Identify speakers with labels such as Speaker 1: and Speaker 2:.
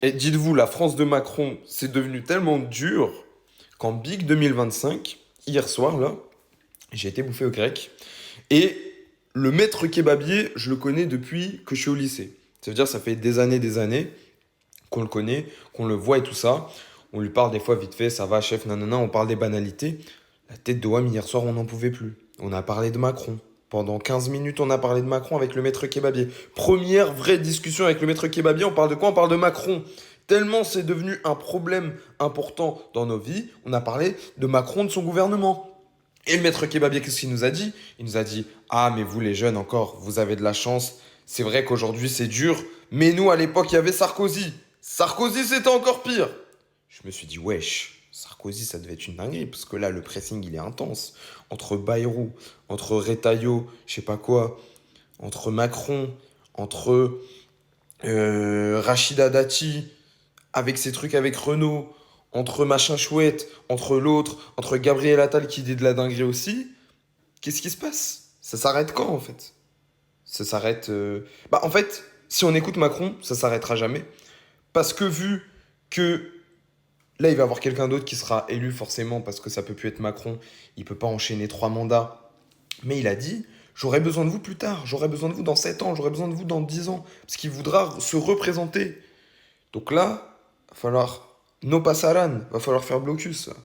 Speaker 1: Et dites-vous, la France de Macron, c'est devenu tellement dur qu'en Big 2025, hier soir, là, j'ai été bouffé au grec. Et le maître kebabier, je le connais depuis que je suis au lycée. Ça veut dire, ça fait des années qu'on le connaît, qu'on le voit et tout ça. On lui parle des fois vite fait, ça va, chef, nanana, on parle des banalités. La tête de Wam, hier soir, on n'en pouvait plus. On a parlé de Macron. Pendant 15 minutes, on a parlé de Macron avec le maître kebabier. Première vraie discussion avec le maître kebabier, on parle de quoi? On parle de Macron. Tellement c'est devenu un problème important dans nos vies, on a parlé de Macron, de son gouvernement. Et le maître kebabier, qu'est-ce qu'il nous a dit? Il nous a dit, ah, mais vous les jeunes encore, vous avez de la chance. C'est vrai qu'aujourd'hui c'est dur, mais nous à l'époque il y avait Sarkozy. Sarkozy c'était encore pire. Je me suis dit, wesh, Sarkozy ça devait être une dinguerie, parce que là le pressing il est intense. Entre Bayrou, entre Retailleau, je sais pas quoi, entre Macron, entre Rachida Dati, avec ses trucs avec Renault, entre machin chouette, entre l'autre, entre Gabriel Attal qui dit de la dinguerie aussi. Qu'est-ce qui se passe? Ça s'arrête quand en fait? Ça s'arrête. Bah en fait, si on écoute Macron, ça s'arrêtera jamais. Parce que vu que là, il va y avoir quelqu'un d'autre qui sera élu forcément parce que ça peut plus être Macron, il peut pas enchaîner 3 mandats. Mais il a dit, j'aurai besoin de vous plus tard, j'aurai besoin de vous dans 7 ans, j'aurai besoin de vous dans 10 ans, parce qu'il voudra se représenter. Donc là, va falloir no pasaran, va falloir faire blocus.